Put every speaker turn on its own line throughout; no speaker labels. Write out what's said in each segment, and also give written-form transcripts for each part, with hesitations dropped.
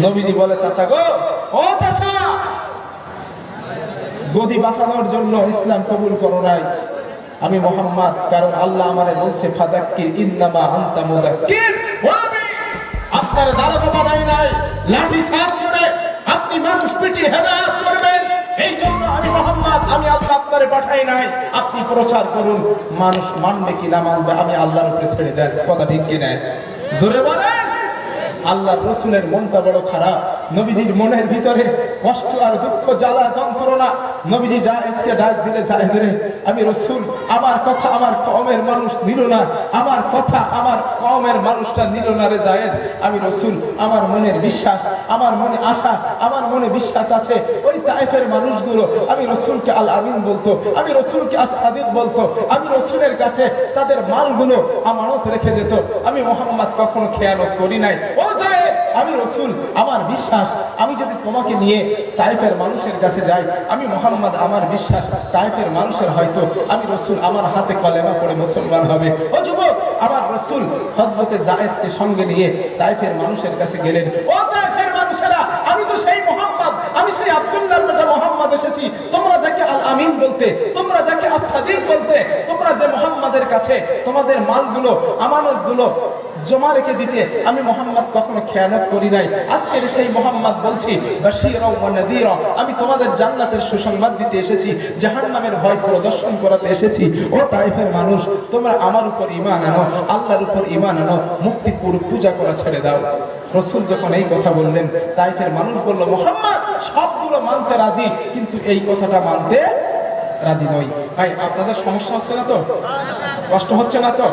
নবীজি বলে, চাচা গো, ও চাচা, গদি বাঁচানোর জন্য ইসলাম কবুল করো নাই আমি মুহাম্মদ, কারণ আল্লাহ আমারে বলছে ফাযাক্কির ইন্নামা আনতা মুযাক্কির। আপনার দাঁড়াতে বানাই নাই, লাঠি চার্জ করে আপনি মানুষ পিটিয়ে হেদায়েত করবেন, এই জন্য আমি মুহাম্মদ, আমি আল্লাহ আপনারে পাঠাই নাই, আপনি প্রচার করুন। মানুষ মানবে কি না মানবে আমি আল্লাহর উপরে ছেড়ে দেন। কথা ঠিক কি না? জোরে বলেন। আল্লাহর রাসূলের মনটা বড় খারাপ, নবীজির মনের ভিতরে কষ্ট আর দুঃখ, জ্বালা যন্ত্রণা। নবীজি জায়েদকে ডাক দিলে, জায়েদ রে, আমি রাসূল, আমার কথা আমার কওমের মানুষ নিল না, আমার কথা আমার কওমের মানুষটা নিল না রে জায়েদ। আমি রাসূল, আমার মনের বিশ্বাস, আমার মনে আশা, আমার মনে বিশ্বাস আছে ওই তায়েফের মানুষগুলো আমি রাসূলকে আল আমিন বলতো, আমি রাসূলকে আস-সাদিক বলতো, আমি রাসূলের কাছে তাদের মালগুলো আমানত রেখে যেত। আমি মুহাম্মদ কখনো খেয়ানত করি নাই। ও জায়েদ, আমি রাসূল, আমার বিশ্বাস, আমি যদি তোমাকে নিয়ে তায়েফের মানুষের কাছে যাই, আমি মুহাম্মদ, আমার বিশ্বাস তায়েফের মানুষের হয়তো আমি রাসূল আমার হাতে কলেমা পড়ে মুসলমান হবে। ও যুবক, আমার রাসূল হযরতে জায়েদকে সঙ্গে নিয়ে তায়েফের মানুষের কাছে গেলেন। ও তায়েফের মানুষেরা, আমি তো সেই মুহাম্মদ, আমি সেই আব্দুল্লাহর বেটা মুহাম্মদ এসেছি। তোমরা যাকে আল আমিন বলতে, তোমরা যাকে আস-সাদিক বলতে, তোমরা যে মুহাম্মাদের কাছে তোমাদের মালগুলো, আমানতগুলো জমা রেখে দিতে, আমি মুহাম্মদ কখনো খেয়ানত করি নাই। আজকের সেই মুহাম্মদ বলছি, বাশীরা ওয়া নাযীরা, আমি তোমাদের জান্নাতের সুসংবাদ দিতে এসেছি, জাহান্নামের ভয় প্রদর্শন করাতে এসেছি। ও তায়েফের মানুষ, তোমরা আমার উপর ঈমান আনো, আল্লাহর উপর ঈমান আনো, মুক্তিপুর পূজা করা ছেড়ে দাও। রাসূল যখন এই কথা বললেন, তায়েফের মানুষ বলল, মুহাম্মদ সবগুলো মানতে রাজি, কিন্তু এই কথাটা মানতে রাজি নই। ভাই, আপনাদের সমস্যা হচ্ছে না তো? কষ্ট হচ্ছে না তো?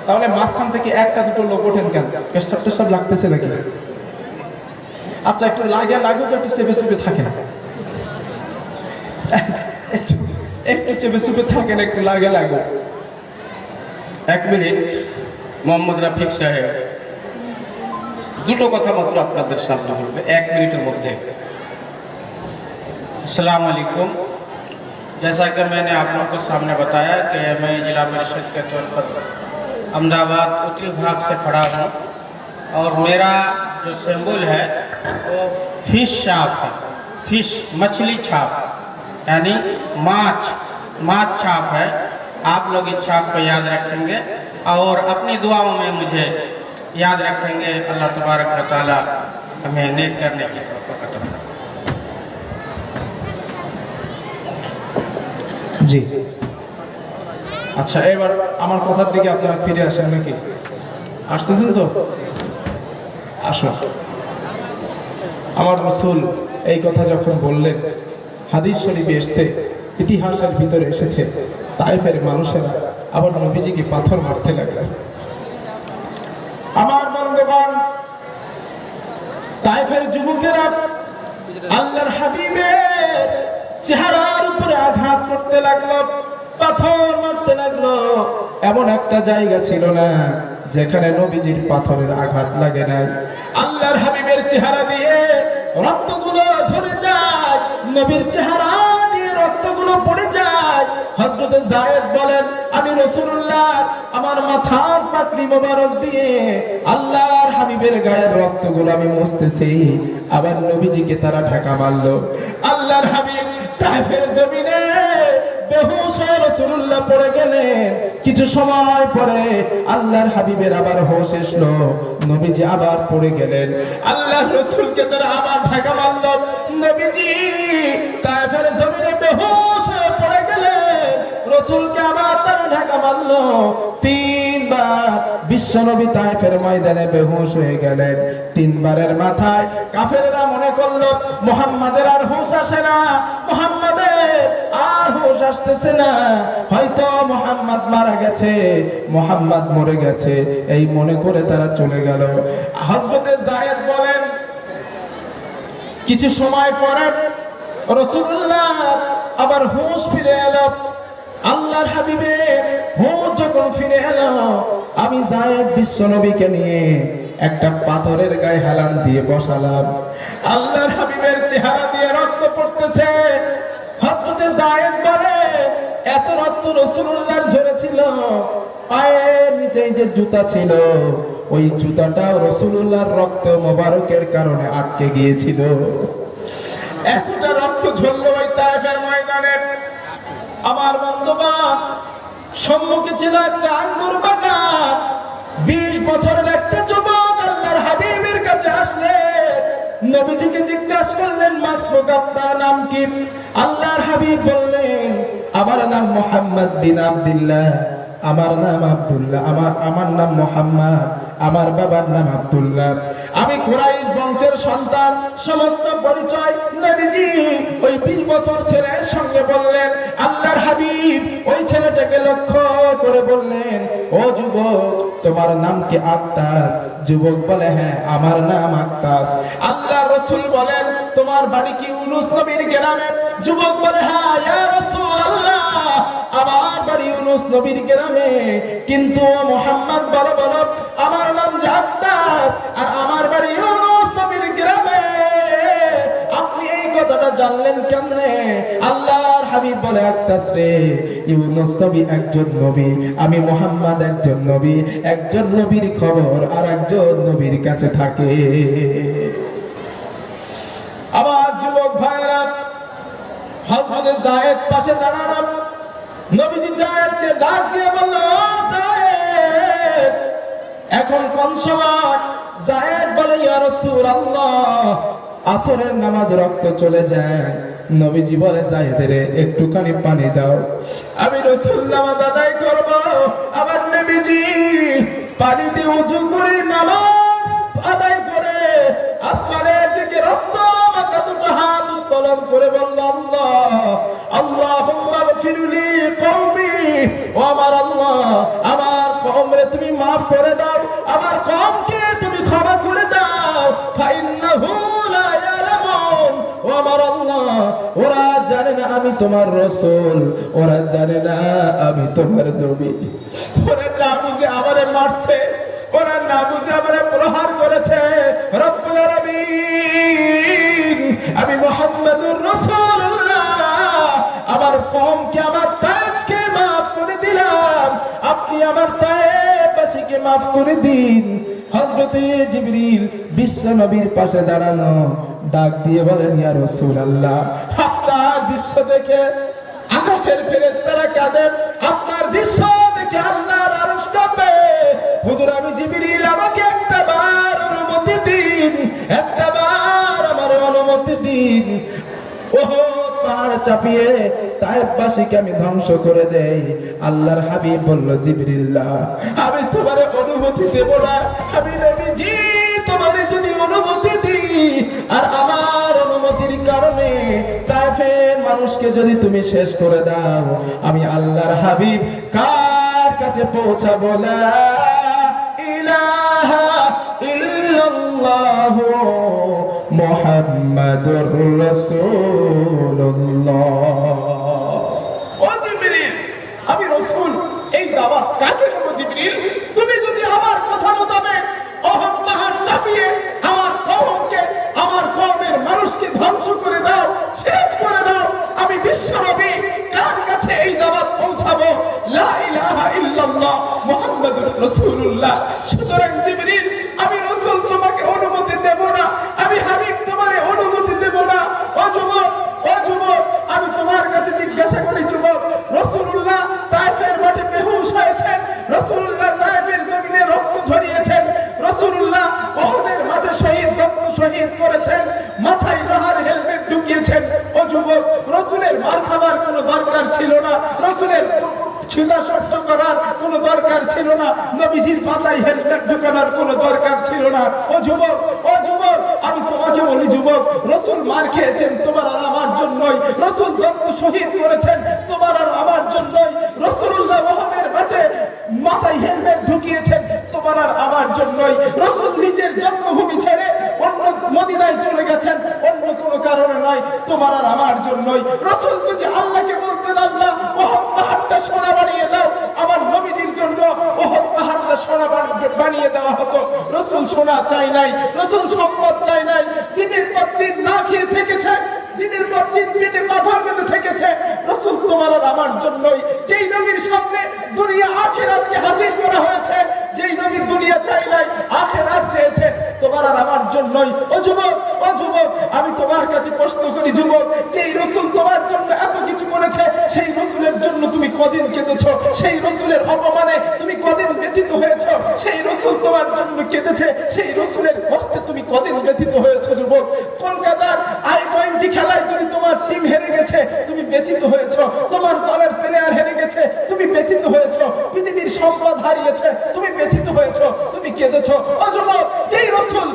তাহলে মাঝখান থেকে একটা দুটো লোক ওঠেন কেন? পেশাব টেশাব লাগতেছে নাকি? আচ্ছা, একটু লাগে লাগুক, একটু চেপে চেপে থাকেন, একটু চেপে চেপে থাকেন, একটু লাগে লাগুক।
1 মিনিট। মোহাম্মদ রফিক সাহেব দুটো কথা মাত্র আপনাদের সামনে বলবে 1 मिनटेर মধ্যে। अस्सलाम वालेकुम। जैसा कि मैंने आप लोगों को सामने बताया कि मैं जिला परिषद के तौर पर अहमदाबाद उत्तरी भाग से खड़ा हूँ और मेरा जो सिंबल है वो फिश छाप है। फिश मछली छाप, यानी माछ छाप है। आप लोग इस छाप को याद रखेंगे और अपनी दुआओं में मुझे याद रखेंगे। अल्लाह तबारक व तआला हमें नेक करने की तौफीक अता फरमाए।
জি, আচ্ছা, এবার আমার কথার দিকে আপনারা ফিরে আসেন নাকি? আসতেছেন তো? আসো। আমার রাসূল এই কথা যখন বললেন, হাদিস শরীফে এসেছে, ইতিহাসের ভিতরে এসেছে, তায়েফের মানুষেরা আবার নবীজিকে পাথর মারতে লাগলেন। আমার বন্ধুগণ, তায়েফের যুবকেরা আল্লাহর হাবিবের চেহারার উপরে আঘাত করতে লাগলো, পাথর মারতে লাগলো। এমন একটা জায়গা ছিল না যেখানে নবীজির পাথরের আঘাত লাগে না। আল্লাহর হাবিবের চেহারা দিয়ে রক্তগুলো ঝরে যায়, নবীর চেহারা দিয়ে রক্তগুলো পড়ে যায়। হযরত যায়েদ বলেন, আমি রাসূলুল্লাহ আমার মাথার পাগড়ি মোবারক দিয়ে আল্লাহর হাবিবের গায়ের রক্তগুলো আমি মুছতেছি, আবার নবীজিকে তারা ঢাকা মারলো। আল্লাহর হাবিব তায়েফের জমিনে বেহুশ হয়ে রাসূলুল্লাহ পড়ে গেলেন। কিছু সময় পরে আল্লাহর হাবিবের আবার হোশ আসলো, নবীজি আবার পড়ে গেলেন। আল্লাহর রাসূলকে তারা আবার ঢাকা মারলো। নবীজি তায়েফের জমিনে বেহুশ হয়ে পড়ে গেলেন, রাসূলকে আবার তারা ঢাকা মারলো। 3 বার বিশ্বনবী তায়েফের ময়দানে বেহুশ হয়ে গেলেন। 3 বারের মাথায় কাফেররা মনে করলো মুহাম্মাদের আর হোশ আসে না, মুহাম্মাদের আর হোশ আসতেছে না, হয়তো মুহাম্মদ মারা গেছে, মুহাম্মদ মরে গেছে, এই মনে করে তারা চলে গেল। হযরতে যায়েদ বলেন, কিছু সময় পরে রাসূলুল্লাহ আবার হোশ ফিরে এলো। আল্লাহর হাবিবের হোশ যখন ফিরে এলো, আমি যায়েদ বিশ্বনবীকে নিয়ে একটা পাথরের গায়ে হেলান দিয়ে বসালাম। আল্লাহর হাবিবের চেহারা দিয়ে রক্ত পড়তেছে। হযরতে যায়েদ বলে, এত রক্ত রাসূলুল্লাহর ঝরেছিল, পায়ের নিচে যে জুতা ছিল ওই জুতাটাও রাসূলুল্লাহর রক্ত মোবারকের কারণে আটকে গিয়েছিল। এতটা রক্ত ঝরলো ওই তায়েফের ময়দানে। আমার বন্ধুবান, সম্মুখে ছিল একটা আঙ্গুর বাগান। 20 বছরের একটা যুবক আল্লাহর হাবিবের কাছে আসলেন, নবীজিকে জিজ্ঞাসা করলেন, মাসবুক, আপনার নাম কি? আল্লাহর হাবিব বললেন, আমার নাম মুহাম্মদ বিন আব্দুল্লাহ, আমার নাম আব্দুল্লাহ, আমার নাম মুহাম্মদ, আমার বাবার নাম আব্দুল্লাহ, আমি কুরাইশ বংশের সন্তান। সমস্ত পরিচয় নবীজি ওই 20 বছর ছেলের সঙ্গে বললেন। আল্লাহর হাবিব ওই ছেলেটাকে লক্ষ্য করে বললেন, ও যুবক, তোমার নাম কি আক্তাস? যুবক বলে, হ্যাঁ, আমার নাম আক্তাস। আল্লাহ রাসূল বলেন, তোমার বাড়ি কি ইউনুস নবীর গ্রামে? যুবক বলে, হ্যাঁ ইয়া রাসূলুল্লাহ, আমার বাড়ি ইউনুস নবীর গ্রামে। কিন্তু মুহাম্মদ বলো বলো, আমার নাম আক্তাস আর আমার বাড়ি ইউনুস নবীর গ্রামে। আপনি এই কথাটা জানলেন কেমনে? আল্লাহর হাবিব বলে, আক্তাস রে, ইউনুস নবী একজন নবী, আমি মুহাম্মদ একজন নবী। একজন নবীর খবর আর একজন নবীর কাছে থাকে। আবার যুবক ভাইরা, হযরত যায়েদ পাশে দাঁড়ানো। নবীজি যায়েদকে ডাক দিয়ে বলল, যায়েদ, এখন কোন সময়? যায়েদ বলে, ইয়া রাসূলুল্লাহ, আসরের নামাজ, রক্ত চলে যায়। নবীজি বলে, যায়েদ রে, একটুখানি পানি দাও, আমি রাসূল নামাজ আদায় করব। আবার নবীজি পানি দিয়ে ওযু করে নামাজ আদায় করে আসমানের দিকে রক্ত মাখা দুটো হাত উত্তোলন করে বলল, আল্লাহ, আল্লাহুম্মা গফিরলি কওমি, ও আমার আল্লাহ, আমার কওমরে তুমি maaf করে দাও, আমার কওমকে তুমি ক্ষমা করে দাও। ফাইন্নাহু লা ইয়ালামুন, ও আমার আল্লাহ, ওরা জানে না আমি তোমার রাসূল, ওরা জানে না আমি তোমার নবী। ওরা না বুঝে আমারে মারছে, ওরা না বুঝে আমারে প্রহার করেছে। রব্বুল আলামিন, আমি মুহাম্মদুর রাসূলুল্লাহ আমার কওমকে, আমার তায়েফকে maaf করে দিলাম, আপনি আমার তায়েফবাসীকে maaf করে দিন। হযরতে জিবরিল বিশ্ব নবীর পাশে দাঁড়ানো, ডাক দিয়ে বলেন, ইয়া রাসূলুল্লাহ, আপনার দৃশ্য দেখে আকাশের ফেরেশতারা কাঁদে, আপনার দৃশ্য দেখে আল্লাহর আরশ কাঁপে। হুজুর, আমি জিবরিল, আমাকে একটা বার অনুমতি দিন, একটা বার আমার অনুমতি দিন। ওহো, পাহাড় চাপিয়ে তায়েফবাসীকে আমি ধ্বংস করে দেই। আল্লাহর হাবিব বলল, জিবরিল্লাহ, আমি তোমারে অনুমতি দেব না। আমি নবীজি তোমারে যদি অনুমতি দিই আর আমার অনুমতির কারণে তায়েফের মানুষকে যদি তুমি শেষ করে দাও, আমি আল্লাহর হাবিব কার কাছে পৌঁছাবো? লা ইলাহা ইল্লাল্লাহু মুহাম্মাদুর রাসূলুল্লাহ। ও জিবরিল, আমি রাসূল, এই দাওয়াত কাকে দেব? জিবরিল, তুমি যদি আমার কথা মোতাবেক ওহদ পাহাড় চাপিয়ে আমার কওমকে, আমার কওমের মানুষকে ধ্বংস করে দাও, শেষ করে দাও, আমি বিশ্বনবী কার কাছে এই দাওয়াত পৌঁছাবো? লা ইলাহা ইল্লাল্লাহ মুহাম্মাদুর রাসূলুল্লাহ। সুতরাং জিবরিল, আমি রাসূল তোমাকে অনুমতি দেব না, আমি হাবিব তোমারে অনুমতি দেব না। ও যুবক, ও যুবক, আমি তোমার কাছে জিজ্ঞাসা করি, যুবক, রাসূলুল্লাহ তায়েফের মাঠে বেহুশ হয়েছেন, রাসূলুল্লাহ তায়েফের জমিনে রক্ত ঝরিয়েছেন, রাসূলুল্লাহ ওহদের মাঠে শহীদ করেছেন, মাথায় লোহার হেলমেট ঢুকিয়েছেন। ও যুবক, রাসূলের মার খাবার কোনো দরকার ছিল না, রাসূলের ছিলা সহ্য করার কোনো দরকার ছিল না, নবীজির মাথায় হেলমেট ঢোকানোর কোনো দরকার ছিল না। ও যুবক, ও যুবক, আমি তোমাকে বলি, যুবক, রাসূল মার খেয়েছেন তোমার আর আমার জন্যই, রাসূল রক্ত শহীদ করেছেন তোমার আর আমার জন্যই, রাসূলুল্লাহ ওহদের মাঠে মাথায় হেলমেট ঢুকিয়েছেন তোমার আর আমার জন্যই, রাসূল নিজের জন্মভূমি ছেড়ে অন্য মদিনায় চলে গেছেন অন্য কোনো কারণে নয়, তোমার আর আমার জন্যই। রাসূল যদি আল্লাহকে বলতেন, আল্লাহ ওহদ পাহাড়টা সোনা বানিয়ে দাও, আমার নবীজির জন্য ওহদ পাহাড়টা সোনা বানিয়ে দেওয়া হতো। রাসূল সোনা চাই নাই, রাসূল সম্পদ চাই নাই, দিনের পর দিন না খেয়ে থেকেছে, দিনের পর দিন পেটে পাথর বেঁধে থেকেছে। রাসূল তোমার আর আমার জন্যই, যেই নবীর সামনে দুনিয়া আখিরাতকে হাজির করা হয়েছে, যেই নবী দুনিয়া চাই নাই, বিচার চেয়েছে তোমার আর আমার জন্যই। ও যুবক, ও যুবক, আমি তোমার কাছে প্রশ্ন করি যুবক, যেই রাসূল তোমার জন্য এত কিছু করেছে, সেই রাসূলের জন্য তুমি কদিন কেঁদেছো? সেই রাসূলের অপমানে তুমি কদিন ব্যথিত হয়েছো? সেই রাসূল তোমার জন্য কেঁদেছে, সেই রাসূলের কষ্টে তুমি কদিন ব্যথিত হয়েছো যুবক? কলকাতার I-20 খেলায় যদি তোমার টিম হেরে গেছে, তুমি ব্যথিত হয়েছো। তোমার দলের প্লেয়ার হেরে গেছে, তুমি ব্যথিত হয়েছো। পৃথিবীর সম্পদ হারিয়েছে, তুমি ব্যথিত হয়েছো, তুমি কেঁদেছো। ও যুবক, যেই রাসূল,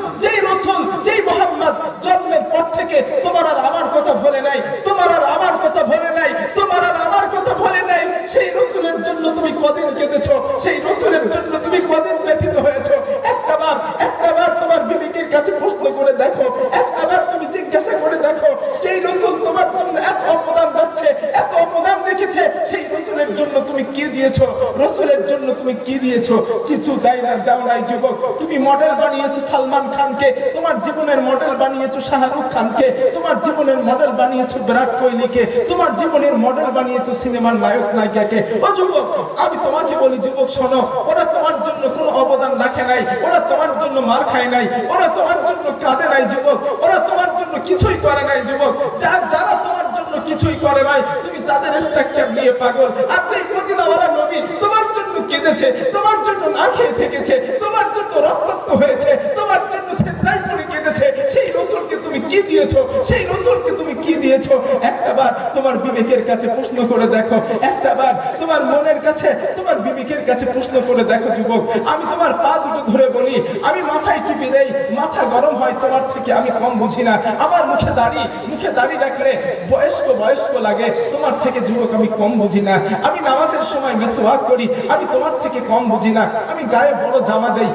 যেই মুহাম্মদ জন্মের পর থেকে তোমার আর আমার কথা ভুলে নাই, তোমার আর আমার কথা ভুলে নাই, তোমার আর আমার কথা ভুলে নাই, সেই রাসূলের জন্য তুমি কদিন কেঁদেছো? সেই রাসূলের জন্য তুমি কদিন ব্যথিত হয়েছো? একটাবার তোমার বিবেকের কাছে প্রশ্ন করে দেখো, একটাবার তুমি জিজ্ঞাসা করে দেখো, যেই রাসূল তোমার জন্য এত অবদান রাখছে, এত অবদান রেখেছে, সেই রাসূলের জন্য তুমি কি দিয়েছো? রাসূলের জন্য তুমি কি দিয়েছো? কিছু দাও নাই যুবক। তুমি মডেল বানিয়েছো সালমান খানকে, তোমার জীবনের মডেল বানিয়েছো শাহরুখ খানকে, তোমার জীবনের মডেল বানিয়েছো বিরাট কোহলিকে, তোমার জীবনের মডেল বানিয়েছো সিনেমার নায়ক নায়িকাকে। ও যুবক, আমি তোমাকে বলি যুবক, শোনো, ওরা তোমার জন্য কোনো অবদান রাখে নাই, ওরা তোমার জন্য মার খায় নাই, ওরা তোমার জন্য কাঁদে নাই যুবক, ওরা তোমার জন্য কিছুই করে নাই যুবক। যারা তোমার জন্য কিছুই করে নাই, তুমি তাদের স্ট্রাকচার নিয়ে পাগল। আর যে মদিনাওয়ালা নবী তোমার জন্য কেঁদেছে, তোমার জন্য না খেয়ে থেকেছে, তোমার জন্য রক্তাক্ত হয়েছে, তোমার জন্য সিজদায় পড়ে কেঁদেছে, সেই রাসূলকে তুমি কি দিয়েছো? সেই রাসূলকে তুমি কি দিয়েছো? একটাবার তোমার বিবেকের কাছে প্রশ্ন করে দেখো, একটাবার তোমার মনের কাছে, তোমার বিবেকের কাছে প্রশ্ন করে দেখো যুবক। আমি তোমার পা দুটো ধরে বলি, আমি মাথায় টিপে দেই, মাথা গরম হয় তোমার থেকে, আমি কম বুঝি না। আমার মুখে দাড়ি রাখলে বয়স্ক লাগে, তোমার থেকে যুবক আমি কম বুঝি না। আমি নামাজের সময় মিসওয়াক করি, আমি তোমার থেকে কম বুঝি না। আমি গায়ে বড় জামা দেই,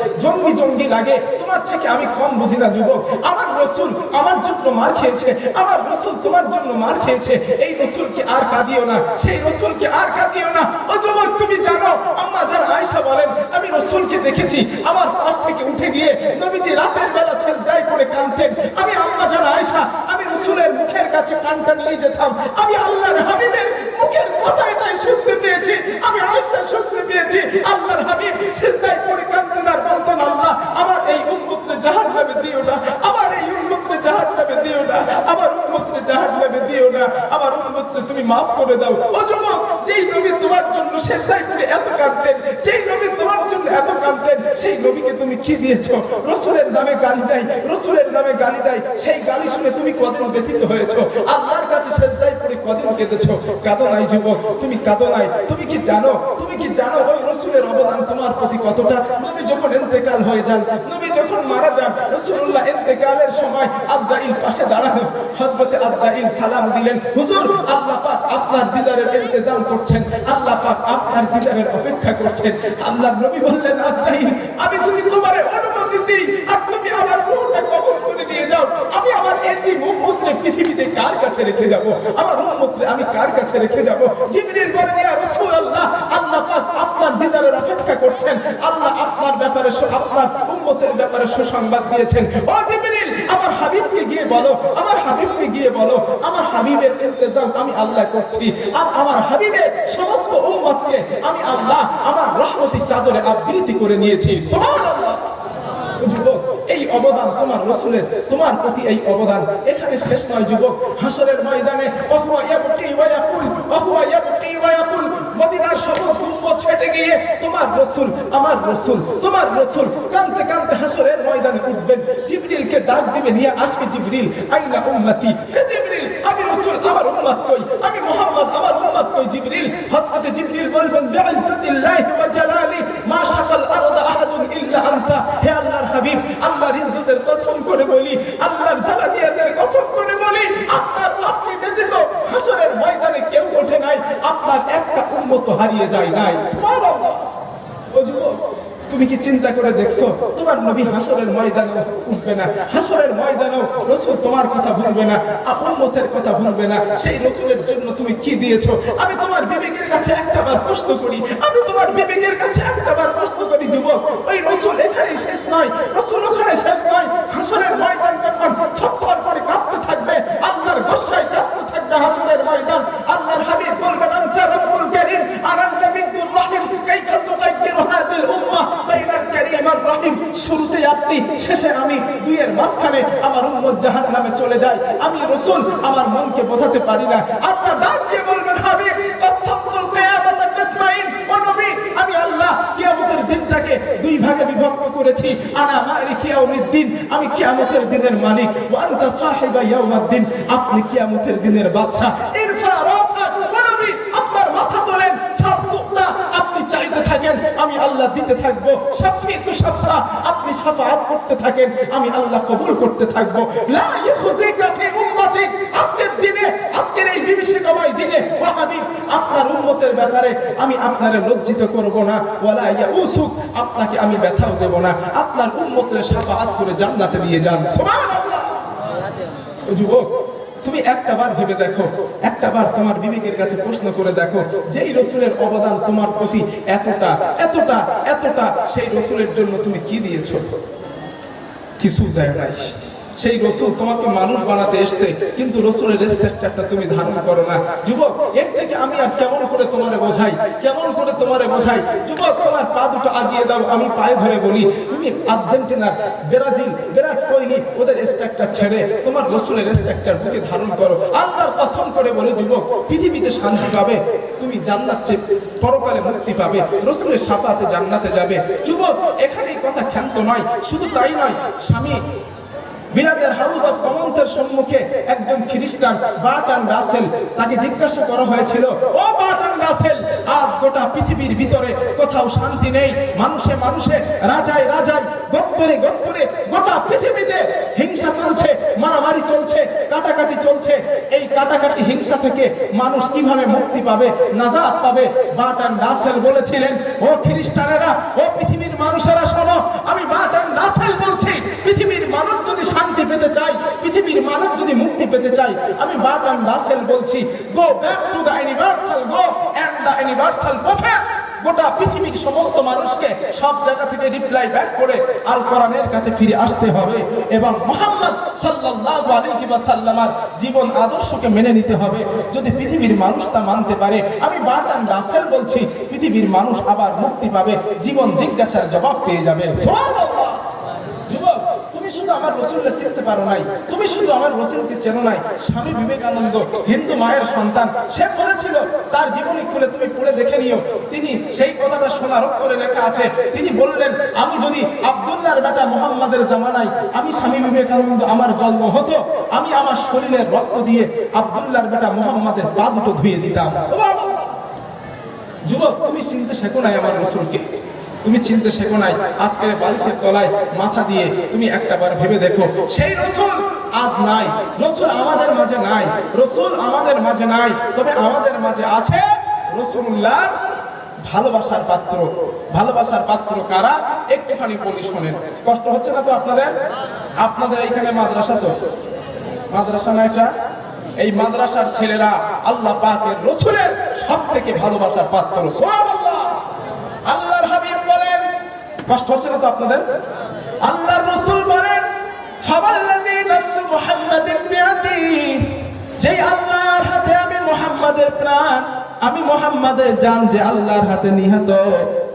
জঙ্গি লাগে, তোমার থেকে আমি কম বুঝি না যুবক। আমার রাসূল আমার জন্য মার খেয়েছে, আমার রাসূল তোমার জন্য মার খেয়েছে, এই রাসূলকে আর কাঁদিও না, সেই রাসূলকে আর কাঁদিও না। ও যুবক, তুমি জানো আম্মা জান আয়েশা বলেন, আমি রাসূলকে দেখেছি আমার পাশ থেকে উঠে গিয়ে নবীজি রাতের বেলা সিজদায় পড়ে কাঁদতেন। আমি আম্মা জান আয়েশা, আমি রাসূলের মুখের কাছে কানটা নিয়ে যেতাম, আমি আল্লাহর হাবিবের মুখের কথা এটাই শুনতে পেয়েছি, আমি আয়েশা শুনতে পেয়েছি আল্লাহর হাবিব সিজদায় পড়ে কাঁদতেন আর বলতেন, আল্লাহ আমার এই উম্মতকে জাহান্নামে দিও না, আমার এই উম্মতকে জাহান্নামে দিও না, আমার উম্মতকে জাহান্নামে দিও না, আমার উম্মতকে তুমি maaf করে দাও। ও যুবক, যেই নবী তোমার জন্য সিজদায় পড়ে এত কাঁদতেন, যেই নবী তোমার জন্য এত কাঁদতেন, সেই নবীকে তুমি কি দিয়েছো? রাসূলের নামে গালি দেয়, রাসূলের নামে গালি দেয়, সেই গালি শুনে তুমি কদিন ব্যথিত হয়েছো? আল্লাহর কাছে সিজদায় পড়ে কদিন কেঁদেছো? কাঁদো নাই যুবক, তুমি কাঁদো নাই। তুমি কি জানো ওই রাসূলের অবদান তোমার প্রতি কতটা? নবী যখন ইন্তেকাল হয়ে যান, নবী যখন মারা যান, রাসূলুল্লাহ ইন্তেকালের সময় আজরাইল পাশে দাঁড়ানো, হযরতে আজরাইল সালাম দিলেন, হুজুর আল্লাহ পাক আপনার দিদারের ইন্তজাম করছেন, আল্লাহ পাক আপনার দিদারের অপেক্ষা করছেন। আল্লাহর নবী বললেন, আজরাইল আমি যদি তোমারে অনুমতি দিই আর তুমি আমার রূহটা কবজ করে নিয়ে যাও, আমি আমার এতিম উম্মতকে পৃথিবীতে কার কাছে রেখে যাব? আমার উম্মতকে আমি কার কাছে রেখে যাব? জিবরিল বলেন, ইয়া রাসূলুল্লাহ, আল্লাহ পাক আপনার দিদারের অপেক্ষা করছেন, আল্লাহ আপনার ব্যাপারে আপনার উম্মতের ব্যাপারে সুসংবাদ দিয়েছেন। ও জিবরিল, আমার হাবিবকে গিয়ে বলো, আমার হাবিবকে গিয়ে বলো, আমার হাবিবের ইন্তজাম আমি আল্লাহ করছি, আর আমার হাবিবের সমস্ত উম্মতকে আমি আল্লাহ আমার রহমতি চাদরে আবৃত্তি করে নিয়েছি। সুবহানাল্লাহ। যুবক, এই অবদান তোমার রাসূলের, তোমার প্রতি এই অবদান এখানে শেষ নয় যুবক। হাসরের ময়দানে মদিনার সবুজ গুম্বদ ছেটে গিয়ে তোমার রাসূল, আমার রাসূল, তোমার রাসূল কাঁদতে কাঁদতে হাসরের ময়দানে উঠবেন। জিবরিলকে ডাক দিবেন, ইয়া আখি জিবরিল আইনা উম্মতি, হে জিবরিল আমি রাসূল, আমার উম্মত কই? আমি মুহাম্মদ, আমার উম্মত কই? জিবরিল, হযরত জিবরিল বলবেন, বিইজ্জাতিল্লাহি ওয়া জালালি মা শাকাল আরদা আহাদুন ইল্লা আনতা, হে আল্লাহর হাবিব, আল্লাহর ইজ্জতের কসম করে বলি, আল্লাহর জালালিয়াতের কসম করে বলি, আপনি ব্যতীত হাসরের ময়দানে কেউ ওঠে নাই, আপনার একটা উম্মত হারিয়ে যায় নাই। সুবহানাল্লাহ। ও যুবক, তুমি কি চিন্তা করে দেখছো তোমার নবী হাসরের ময়দানে উঠবে না? হাসরের ময়দানেও রাসূল তোমার কথা ভুলবে না, উম্মতের কথা ভুলবে না। সেই রাসূলের জন্য তুমি কি দিয়েছো? আমি তোমার বিবেকের কাছে একটাবার প্রশ্ন করি, আমি তোমার বিবেকের কাছে একটাবার প্রশ্ন করি যুবক, ওই রাসূল এখানেই শেষ নয়, রাসূল ওখানে শেষ নয়। হাসরের ময়দান যখন থরথর করে কাঁপতে থাকবে, আল্লাহর গোসায় কাঁপতে থাকবে হাসরের ময়দান, আল্লাহর হাবিব বলবেন, আনতা রাব্বুল কারীম আরান্তা বিকুর রাহিম কাইফা তুকাইয়িরু হাযিল উম্মাহ বাইনাল কারীম আর রাহিম। শুরুতে আসছি মাঝখানে আমার উম্মত জাহান্নামে চলে যায়, আমি রাসূল আমার মনকে বোঝাতে পারি না। আপনার ডাক দিয়ে বলবেন হাবিব তাসাব্বুল কিয়ামাতা কিসমাইন, ও নবী আমি আল্লাহ কিয়ামতের দিনটাকে দুই ভাগে বিভক্ত করেছি। আনা মালিক ইয়াউমিদ্দিন, আমি কিয়ামতের দিনের মালিক। ওয়া আনতা সাহিবা ইয়াউমিদ্দিন, আপনি কিয়ামতের দিনের বাদশা। ইরফা রাসা, ও নবী আপনার মাথা তোলেন। সাবতুক্তা, আপনি চাইতে থাকেন আমি আল্লাহ দিতে থাকবো। শাফিতু শাফা, আপনি শাফাআত করতে থাকেন আমি আল্লাহ কবুল করতে থাকবো। লা ইয়াখুযিকা ফি উম্মতিক, আজকের দিনে আজকের এই বিভীষিকাময় দিনে ও হাবিব আপনার উম্মতের ব্যাপারে আমি আপনারে লজ্জিত করব না। ওয়ালা ইয়াউসুক, আপনাকে আমি ব্যথাও দেব না। আপনার উম্মতের শাফাআত করে জান্নাতে নিয়ে যান। সুবহানাল্লাহ। ও যুবক, তুমি একটাবার ভেবে দেখো, একটাবার তোমার বিবেকের কাছে প্রশ্ন করে দেখো, যেই রাসূলের অবদান তোমার প্রতি এতটা এতটা এতটা, সেই রাসূলের জন্য তুমি কি দিয়েছো? কিছু দেয় নাই। সেই রাসূল তোমাকে মানুষ বানাতে এসেছে, কিন্তু রাসূলের স্ট্রাকচারটা তুমি ধারণ করো না। যুবক, এর থেকে আমি আর কেমন করে তোমারে বোঝাই, কেমন করে তোমারে বোঝাই? যুবক, তোমার পা দুটো আগিয়ে দাও, আমি পায়ে ধরে বলি, তুমি আর্জেন্টিনা, ব্রাজিল, বিরাট কোহলি ওদের স্ট্রাকচার ছেড়ে তোমার রাসূলের স্ট্রাকচার বুকে ধারণ করো। আল্লাহর কসম করে বলি যুবক, পৃথিবীতে শান্তি পাবে, তুমি জান্নাত পরকালে মুক্তি পাবে, রাসূলের শাফাআতে জান্নাতে যাবে। যুবক, এখানেই কথা ক্ষান্ত নয়, শুধু তাই নয়, স্বামী বিরাটের হাউস অফ কমন্সের সম্মুখে একজন খ্রিস্টান বার্টন রাসেল, তাকে জিজ্ঞাসা করা হয়েছিল, ও বার্টন রাসেল, আজ গোটা পৃথিবীর ভিতরে কোথাও শান্তি নেই, মানুষে মানুষে, রাজায় রাজায়, গোত্তরে গোত্তরে, গোটা পৃথিবীতে হিংসা চলছে, মারামারি চলছে, কাটাকাটি চলছে। এই কাটাকাটি হিংসা থেকে মানুষ কিভাবে মুক্তি পাবে, নাজাত পাবে? বার্টন রাসেল বলেছিলেন, ও খ্রিস্টানেরা, ও পৃথিবীর মানুষেরা শোনো, আমি বার্টন রাসেল বলছি, পৃথিবীর মানুষ যদি শান্তি পেতে চাই, পৃথিবীর মানুষ যদি মুক্তি পেতে চাই, আমি বার্টন রাসেল বলছি, go back to the universal go and the universal prophet. গোটা পৃথিবীর সমস্ত মানুষকে সব জায়গা থেকে রিপ্লাই ব্যাক করে আল কোরআনের কাছে ফিরে আসতে হবে এবং মুহাম্মদ সাল্লাল্লাহু আলাইহি ওয়াসাল্লামের জীবন আদর্শকে মেনে নিতে হবে। যদি পৃথিবীর মানুষ তা মানতে পারে, আমি বার্টন রাসেল বলছি, পৃথিবীর মানুষ আবার মুক্তি পাবে, জীবন জিজ্ঞাসার জবাব পেয়ে যাবে। সুবহানাল্লাহ। যুবক, তুমি শুধু আমার রাসূলকে চিনতে পারো নাই, তুমি শুধু আমার রাসূলকে চেনো নাই। স্বামী বিবেকানন্দ, হিন্দু মায়ের সন্তান, সে বলেছিল, তার জীবনী খুলে তুমি পড়ে দেখে নিও, তিনি সেই কথাটা শোনার করে লেখা আছে। তিনি বললেন, আমি যদি আব্দুল্লাহর বেটা মুহাম্মাদের জামানায় আমি স্বামী বিবেকানন্দ আমার জন্ম হতো, আমি আমার শরীরের রক্ত দিয়ে আব্দুল্লাহর বেটা মুহাম্মাদের পা দুটো ধুয়ে দিতাম। সুবহানাল্লাহ। যুবক, তুমি চিনতে শেখো নাই আমার রাসূলকে, তুমি চিনতে শেখো নাই। আজকে বালিশের তলায় মাথা দিয়ে তুমি একটাবার ভেবে দেখো, সেই রাসূল আজ নাই, রাসূল আমাদের মাঝে নাই, রাসূল আমাদের মাঝে নাই, তবে আমাদের মাঝে আছে রাসূলুল্লাহ ভালোবাসার পাত্র। ভালোবাসার পাত্র কারা? একটুখানি বলি শোনেন। কষ্ট হচ্ছে না তো আপনাদের? আপনাদের এইখানে মাদ্রাসা, তো মাদ্রাসা না এটা? এই মাদ্রাসার ছেলেরা আল্লাহ পাকের রাসূলের সবথেকে ভালোবাসার পাত্র। সুবহানাল্লাহ। আল্লাহর হাবিব বলেন, কষ্ট হচ্ছে না তো আপনাদের? আল্লাহর রাসূল বলেন, ফাওয়াল্লাযী নাফসু মুহাম্মাদিন বিয়াদি, যেই আল্লাহর হাতে আমি মুহাম্মাদের প্রাণ, আমি মুহাম্মাদের জান যে আল্লাহর হাতে নিহত,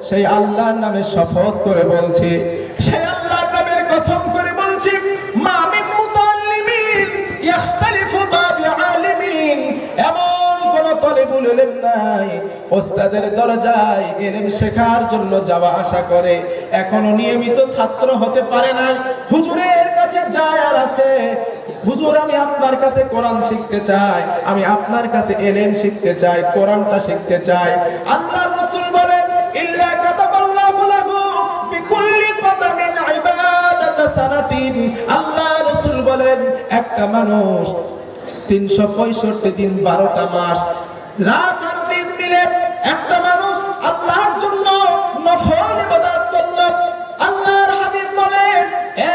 সেই আল্লাহর নামে শপথ করে বলছি, সেই আল্লাহর নামের কসম করে বলছি, মা মিন মুতাআল্লিমিন ইখতালিফু মা বিআলিমিন, এমন কোন তলিবুল ইলম নাই ওস্তাদের দরজায় ইলম শেখার জন্য যাওয়া আসা করে, এখনো নিয়মিত ছাত্র হতে পারে নাই, হুজুরের কাছে যায় আর আসে, হুজুর আমি আপনার কাছে কোরআন শিখতে চাই, আমি আপনার কাছে ইলম শিখতে চাই, কোরআনটা শিখতে চাই। আল্লাহর রাসূল বলেন, ইল্লা কাতাবাল্লাহু লাহু বিকুল্লি কদামিন ইবাদাত সানাতিন, আল্লাহর রাসূল বলেন, একটা মানুষ 365 দিন 12টা মাস রাত আর দিন মিলে একটা মানুষ আল্লাহর জন্য নফল ইবাদত করল, আল্লাহর হাবিব বলেন,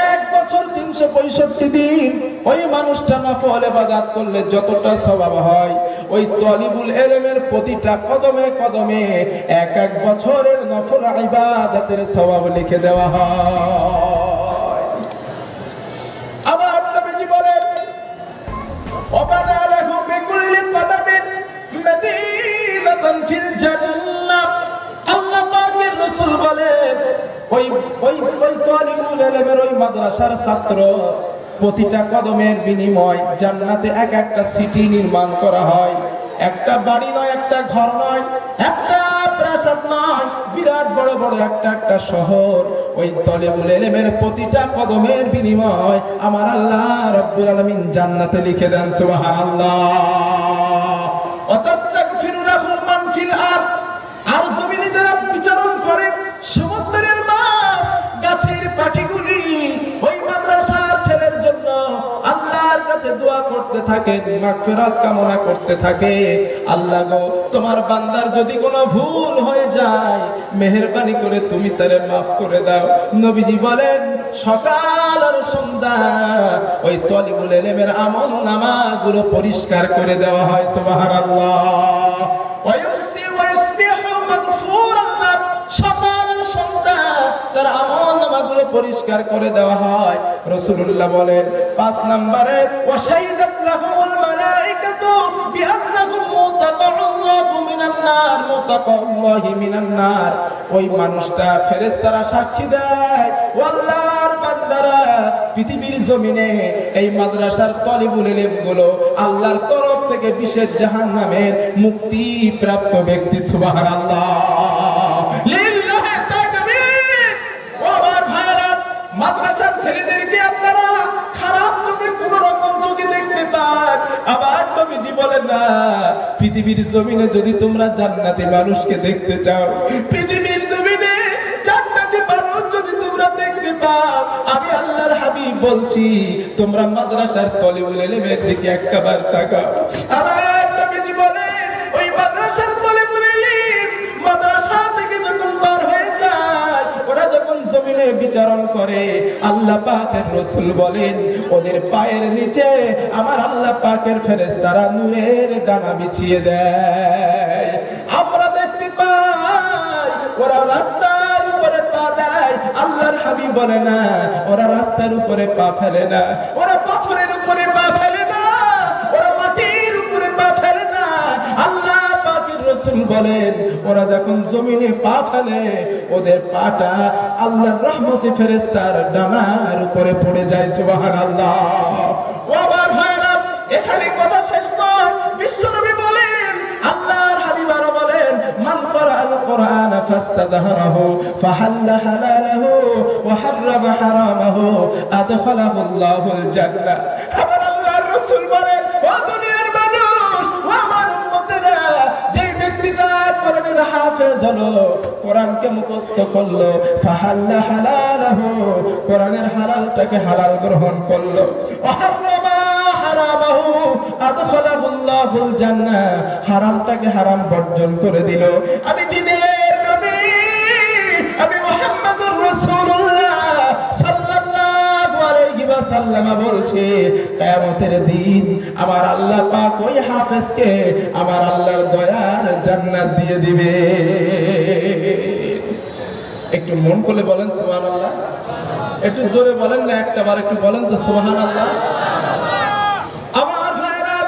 এক বছর 365 দিন ওই মানুষটা নফল ইবাদত করলে যতটা সওয়াব হয়, ওই তলিবুল ইলমের প্রতিটা কদমে কদমে এক এক বছরের নফল ইবাদতের সওয়াব লিখে দেওয়া হয়। আবার নবীজি বলেন, ওয়াবাদা লাহু বিকুল্লি কদামিন মাদিনাতান ফিল জান্নাহ, আল্লাহ পাকের রাসূল বলেন, ওই ওই ওই তালিবুল ইলমের ওই মাদ্রাসার ছাত্র প্রতিটা কদমের বিনিময় জান্নাতে এক একটা সিটি নির্মাণ করা হয়। একটা বাড়ি নয়, একটা ঘর নয়, একটা প্রাসাদ নয়, বিরাট বড় বড় একটা একটা শহর। ওই তালিবুল ইলমের প্রতিটা কদমের বিনিময় আমার আল্লাহ রাব্বুল আলামিন জান্নাতে লিখে দেন। সুবহানাল্লাহ। ওয়াতাস্তাগফিরু লাহুম মান ফিল আরদ, আর জমিনে যারা বিচরণ করে, সমুদ্রের মাছ, গাছের পাখিগুলি ওই মাদ্রাসার ছেলের জন্য আল্লাহর কাছে দোয়া করতে থাকে, মাগফিরাত কামনা করতে থাকে। আল্লাহ গো, তোমার বান্দার যদি কোনো ভুল হয়ে যায়, মেহেরবানি করে তুমি তারে মাফ করে দাও। নবীজি বলেন সকাল আর সন্ধ্যা ওই তালিবুল ইলমের আমলনামাগুলো পরিষ্কার করে দেওয়া হয়। সুবহানাল্লাহ। ওয়ায়ুমসি ওয়ায়ুসবিহু মাগফুরান লাহ, সকাল আর সন্ধ্যা তার আমলনামাগুলো পরিষ্কার করে দেওয়া হয়। রাসূলুল্লাহ বলেন 5 নম্বরে ওয়াশাইদাত লাহুমুল মালাইকাতু বিআন্নাহুম মুতাকাল্লাহু মিনান নার, মুতাকাল্লাহু মিনান নার। ওই মানুষটা ফেরেশতারা সাক্ষী দেয়, ও আল্লাহর বান্দারা, পৃথিবীর জমিনে এই মাদ্রাসার তালিবুল ইলমগুলো আল্লাহর তরফ থেকে বিশেষ জাহান্নামের মুক্তি প্রাপ্ত ব্যক্তি। সুবহানাল্লাহ। লিল্লাহি তাকবীর। ও আমার ভাইরা, মাদ্রাসার ছেলেদেরকে আপনারা খারাপ চোখে, কোন রকম চোখে দেখতে পান। আবার নবীজি বলেন না, পৃথিবীর জমিনে যদি তোমরা জান্নাতি মানুষকে দেখতে চাও, পৃথিবীর জমিনে জান্নাতি মানুষ যদি তোমরা দেখতে পাও, আমি আল্লাহর হাবিব বলছি তোমরা মাদ্রাসার তালিবুল ইলমের দিকে একবার তাকাও। আবার নবীজি বলেন ওই মাদ্রাসার তালিবুল ইলম মাদ্রাসা থেকে যখন পার হয়ে যায়, ওরা যখন জমিনে বিচরণ করে, আল্লাহ পাকের রাসূল বলেন ওদের পায়ের নিচে আমার আল্লাহ পাকের ফেরেশতারা নূরের ডানা বিছিয়ে দেয়। আমরা দেখতে পাই ওরা রাস্তার উপরে পা দেয়। আল্লাহর হাবিব বলে না, ওরা রাস্তার উপরে পা ফেলে না, ওরা পাথরের উপরে পা ফেলে না, ওরা মাটির উপরে পা ফেলে না। আল্লাহ পাকের রাসূল বলেন ওরা যখন জমিনে পা ফেলে, ওদের পাটা আল্লাহর রহমতে ফেরেশতার ডানার উপরে পড়ে যায়। সুবহানাল্লাহ। ও আমার ভাইরা, এখানে কথা শেষ নয়। বিশ্বনবী বলেন, আল্লাহর হাবিব আরো বলেন, মান ক্বারাআল কুরআনা ফাস্তাযহারাহু ফাহাল্লা হালালাহু ওয়া হাররামা হারামাহু আদখালাহুল্লাহুল জান্নাহ। আমার আল্লাহর রাসূল বলেন, ও দুনিয়ার মানুষ, ও আমার উম্মতেরা, যে ব্যক্তিটা কোরআনের হাফেজ হলো, কোরআনকে মুখস্থ করলো, ফাহাল্লা হালালাহু, কোরআনের হালালটাকে হালাল গ্রহণ করলো, ওয়া হাররামা হারামাহু আদখালাহুল্লাহুল জান্নাহ, হারামটাকে হারাম বর্জন করে দিল। আমি দ্বীনের নবী, আমি মুহাম্মদুর রাসূলুল্লাহ সাল্লাল্লাহু আলাইহি ওয়াসাল্লাম বলছি, কিয়ামতের দিন আমার আল্লাহ পাক ওই হাফেজকে আমার আল্লাহর দয়ার জান্নাত দিয়ে দিবে। একটু মন করে বলেন সুবহানাল্লাহ। একটু জোরে বলেন না, একটাবার একটু বলেন তো সুবহানাল্লাহ। আমার ভাইরা,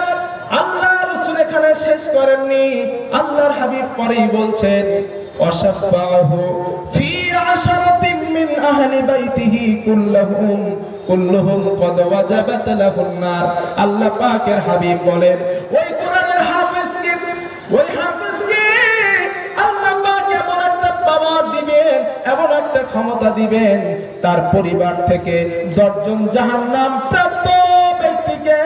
আল্লাহ রাসূল এখানে শেষ করেননি। আল্লাহর হাবিব পরেই বলছেন, ওয়াশাফাহু ফি আশরাতিন মিন আহলি বাইতিহি কুল্লুহুম ক্বাদ ওয়াজাবাত লাহুন নার। আল্লাহ পাকের হাবিব বলেন, ওই কোরআনের হাফেজকে, ওই হাফেজকে আল্লাহ পাক এমন একটা পাওয়ার দিবেন, এমন একটা ক্ষমতা দিবেন, তার পরিবার থেকে 10 জন জাহান্নাম প্রাপ্ত ব্যক্তিকে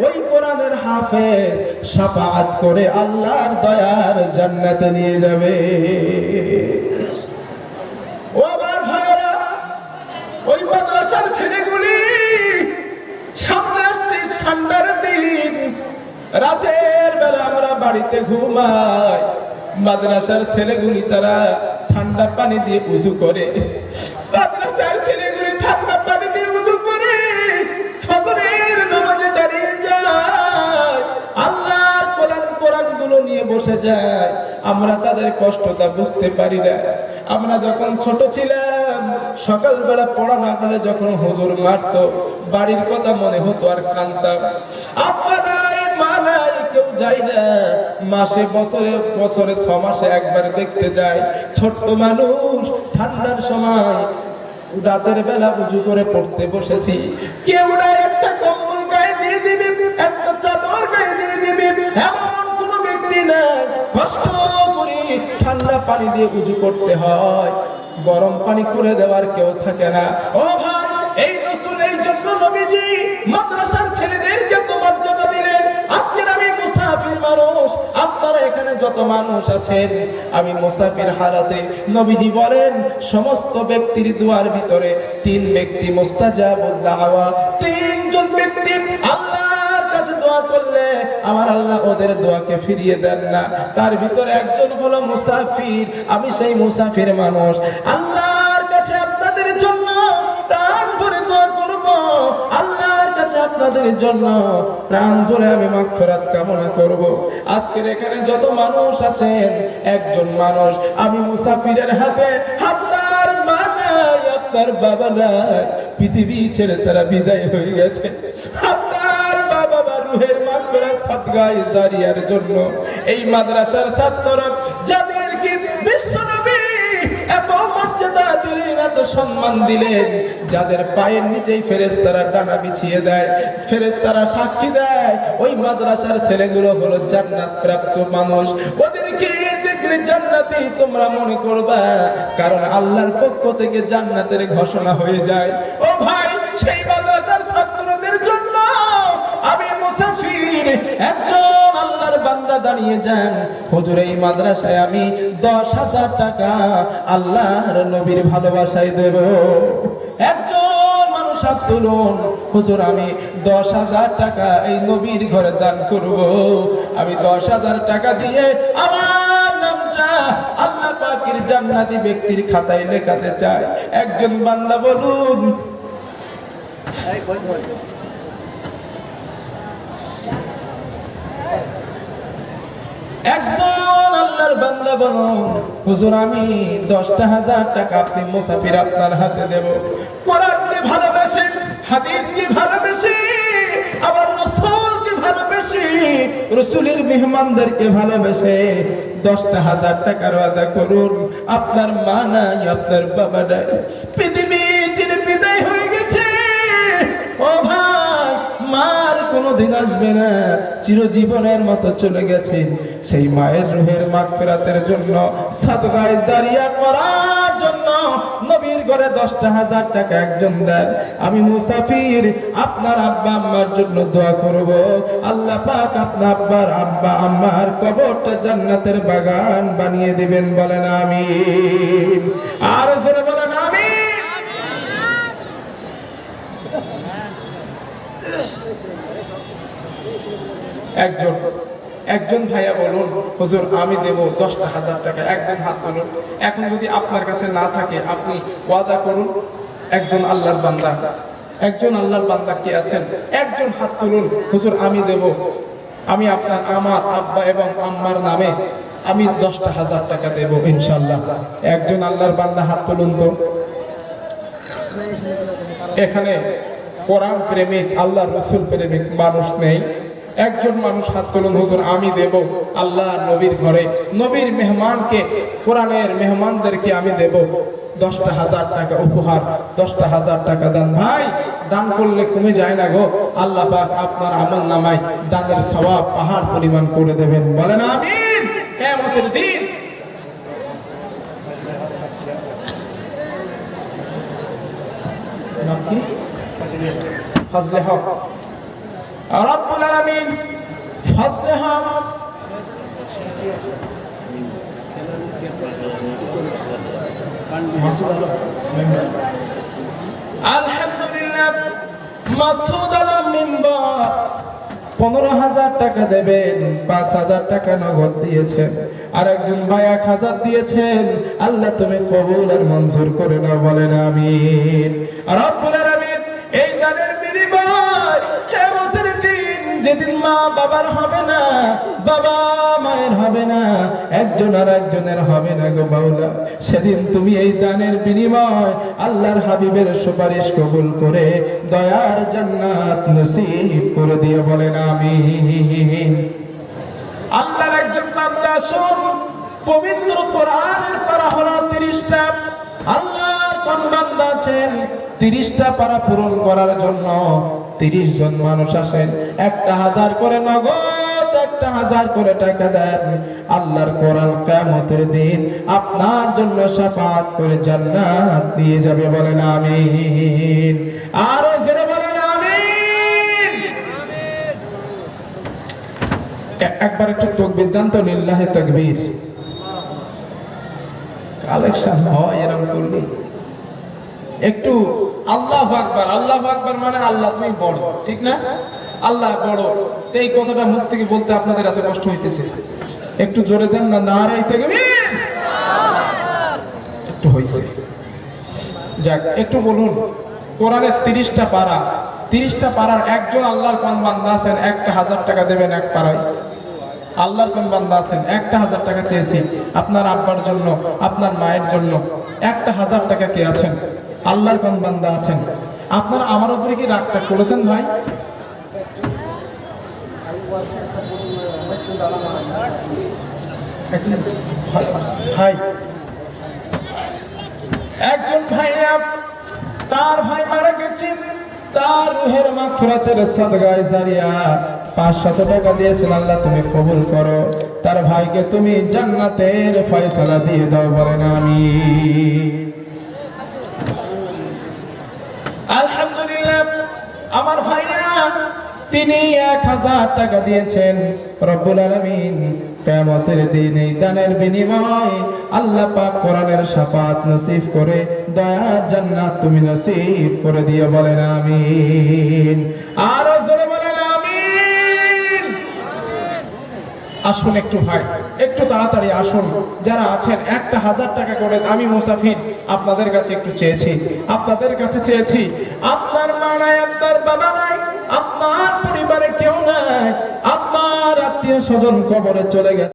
ওই কোরআনের হাফেজ শাফাআত করে আল্লাহর দয়ার জান্নাতে নিয়ে যাবে। ও আমার ভাইরা, ওই মাদ্রাসার ছেলেগুলি সামনে আসছে ঠান্ডার দিন, রাতের বেলা আমরা বাড়িতে ঘুমাই, মাদ্রাসার ছেলেগুলি তারা ঠান্ডা পানি দিয়ে উযু করে, মাদ্রাসার ছেলেগুলি ঠান্ডা পানি দিয়ে উযু করে ফজরের নামাজে দাঁড়িয়ে যায়, আল্লাহর কোরআনগুলো নিয়ে বসে যায়। আমরা তাদের কষ্টটা বুঝতে পারি না। আমরা যখন ছোট ছিলাম, সকালবেলা পড়া না করে যখন হুজুর মারতো, বাড়ির কথা মনে হতো আর কাঁদতাম। আব্বা নাই, মা নাই, কেউ যায় না। মাসে বছরে বছরে 6 মাসে একবার দেখতে যায়। ছোট্ট মানুষ, ঠান্ডার সময় রাতের বেলা উজু করে পড়তে বসেছি, কেউ না একটা কম্বল গায়ে দিয়ে দিবে, একটা চাদর গায়ে দিয়ে দিবে, এমন কোন ব্যক্তি না। কষ্ট করে ঠান্ডা পানি দিয়ে উজু করতে হয়, গরম পানি করে দেওয়ার কেউ থাকে না। ও ভাই, এই রাসূল, এই জন্য নবীজি মাদ্রাসার ছেলেদেরকে তো মর্যাদা দিলেন। আজকে আমি মুসাফির মানুষ, আপনারা এখানে যত মানুষ আছেন, আমি মুসাফির হালাতে। নবীজি বলেন সমস্ত ব্যক্তির দুয়ার ভিতরে 3 ব্যক্তি মুস্তাজাবুদ দাওয়া, 3 জন ব্যক্তি আল্লাহর কাছে দোয়া করলে আমার আল্লাহ ওদের দোয়াকে ফিরিয়ে দেন না। তার ভিতরে একজন হলো মুসাফির। আমি সেই মুসাফির মানুষ। আল্লাহর কাছে আপনাদের জন্য প্রাণ ভরে দোয়া করব, আল্লাহর কাছে আপনাদের জন্য প্রাণ ভরে আমি মাগফিরাত কামনা করব। আজকের এখানে যত মানুষ আছেন, একজন মানুষ, আমি মুসাফিরের হাতে, আপনার মা নাই, আপনার বাবা নাই, পৃথিবী ছেড়ে তারা বিদায় হয়ে গেছে। আপনার বাবা বা রুহের মাগফিরাত সাদগায়ে জারিয়ার জন্য এই মাদ্রাসার ছাত্ররা, যাদেরকে বিশ্বনবী এত মর্যাদা দিলেন, এত সম্মান দিলেন, যাদের পায়ের নিচেই ফেরেশতারা ডানা বিছিয়ে দেয়, ফেরেশতারা সাক্ষী দেয় ওই মাদ্রাসার ছেলেগুলো হলো জান্নাত প্রাপ্ত মানুষ। ওদেরকে দেখলে জান্নাতি তোমরা মনে করবা, কারণ আল্লাহর পক্ষ থেকে জান্নাতের ঘোষণা হয়ে যায়। ও ভাই, সেই মাদ্রাসার ছাত্রদের জন্য আমি মুসাফির। একজন আল্লাহর বান্দা দাঁড়িয়ে যান, হুজুর এই মাদ্রাসায় আমি 10,000 টাকা আল্লাহর নবীর ভালোবাসায় দেব। একজন মানুষ হাত তুলুন, হুজুর আমি 10,000 টাকা এই নবীর ঘরে দান করব। আমি 10,000 টাকা দিয়ে আমার নামটা আল্লাহ পাকের জান্নাতি ব্যক্তির খাতায় লেখাতে চাই। একজন বান্দা বলুন। একজন আল্লাহর বান্দা বলুন, হুজুর আমি 10,000 টাকা আপনি মুসাফির আপনার হাতে দেব। কোরআনকে ভালোবেসে, হাদিসকে ভালোবেসে, আবার রাসূলকে ভালোবেসে, রাসূলের মেহমানদেরকে ভালোবেসে 10,000 টাকার ওয়াদা করুন। আপনার মা নাই, আপনার বাবা নাই, পৃথিবী ছেড়ে বিদায় হয়ে গেছে। ও ভাই, মার কোনোদিন আসবে না, চিরজীবনের মতো চলে গেছে। সেই মায়ের রুহের মাগফিরাতের জন্য, সাদগায়ে জারিয়া করার জন্য নবীর ঘরে 10,000 টাকা একজন দেন। আমি মুসাফির, আপনার আব্বা আম্মার জন্য দোয়া করব। আল্লাহ পাক আপনার আব্বার আব্বা আম্মার কবরটা জান্নাতের বাগান বানিয়ে দিবেন। বলেন আমিন। আর জোরে বলেন আমিন। একজন ভাইয়া বলুন, হুজুর আমি দেব 10,000 টাকা। একজন হাত তুলুন। এখন যদি আপনার কাছে না থাকে, আপনি ওয়াদা করুন। একজন আল্লাহর বান্দা, একজন আল্লাহর বান্দা কি আছেন? একজন হাত তুলুন, হুজুর আমি দেব। আমি আমার আব্বা এবং আম্মার নামে আমি 10,000 টাকা দেব ইনশাআল্লাহ। একজন আল্লাহর বান্দা হাত তুলুন তো। এখানে কোরআন প্রেমিক, আল্লাহ রসুল প্রেমিক মানুষ নেই। একজন মানুষ হাত তুলুন, হুজুর আমি দেব আল্লাহ নবীর ঘরে, নবীর মেহমানকে, কোরআনের মেহমানদেরকে আমি দেব 10,000 টাকা উপহার। 10,000 টাকা দান। ভাই, দান করলে কমে যায় না গো। আল্লাহ পাক আপনার আমল নামায় দানের সওয়াব পাহাড় পরিমাণ করে দেবেন। বলেন আমিন। কিয়ামতের দিন ফজলে হক রব্বুল আলামিন, ফজলে হক আলহামদুলিল্লাহ। মাসুদ আলম মেম্বার 15,000 টাকা দেবেন। 5,000 টাকা নগদ দিয়েছেন। আর একজন ভাই 1,000 দিয়েছেন। আল্লাহ তুমি কবুল আর মঞ্জুর করে নাও। বলেন আমিন। রব্বুল আলামিন এই দানের বিনিময় কিয়ামতের দিন যেদিন মা বাবার হবে না, বাবা মায়ের হবে না, একজন আর একজনের হবে না গো মাওলা, সেদিন তুমি এই দানের বিনিময় আল্লাহর হাবিবের সুপারিশ কবুল করে দয়ার জান্নাত নসিব করে দিও, বলেন আমিন। আল্লাহর একজন বান্দা শুন, পবিত্র কোরআনের পারা হলো 30টা। আল্লাহর কোন বান্দা আছেন 30টা পারা পূরণ করার জন্য 30 জন মানুষ আসেন, 1000 করে নগদ, 1000 করে টাকা দেন। আল্লাহর কোরআন কিয়ামতের দিন আপনার জন্য শাফাআত করে জান্নাত দিয়ে যাবে, বলেন আমিন। আরো জোরে বলেন আমিন। একবার একটু তাকবীর দান তো, লিল্লাহি তাকবীর। কালেকশন হয় এরকম করলে একটু আল্লাহু আকবার। আল্লাহু আকবার মানে আল্লাহ তুমি বড়, ঠিক না? আল্লাহ বড়, তো এই কথাটা মুখ থেকে বলতে আপনাদের এত কষ্ট হইতেছে, একটু জোরে দেন না, নারায়ে তাকবীর। একটু হইছে, যাক একটু বলুন। কোরআনের 30টা পারা, 30টা পারার একজন আল্লাহর কোন বান্দা আছেন 1000 টাকা দেবেন এক পারায়? আল্লাহর কোন বান্দা আছেন 1000 টাকা চেয়েছি আপনার আব্বার জন্য, আপনার মায়ের জন্য, 1000 টাকা কে আছেন? আল্লাহর কোন বান্দা আছেন? আপনারা আমার উপরে কি রাগটা করেছেন ভাই? ভাই একজন ভাই, তার ভাই মারা গেছে, তার রুহের মাগফিরাতের সাদগায়ে জারিয়া 500 টাকা দিয়েছেন, আল্লাহ তুমি কবুল করো, তার ভাইকে তুমি জান্নাতের ফয়সালা দিয়ে দাও, বলেন আমিন। আলহামদুলিল্লাহ। আমার ভাইরা তিনি 1000 টাকা দিয়েছেন, রব্বুল আলামিন কিয়ামতের দিন এই দানের বিনিময় আল্লাহ পাক কোরআনের শাফাআত নসিব করে দয়ার জান্নাত তুমি নসিব করে দিও, বলেন আমিন। আরো জোরে বলেন আমিন। আসুন একটু ভাই, একটু তাড়াতাড়ি আসুন, যারা আছেন 1000 টাকা করে। আমি মুসাফির, আপনাদের কাছে একটু চেয়েছি, আপনাদের কাছে চেয়েছি। আপনার মা নাই, আপনার বাবা নাই, আপনার পরিবারে কেউ নাই, আপনার আত্মীয় স্বজন কবরে চলে গেছে।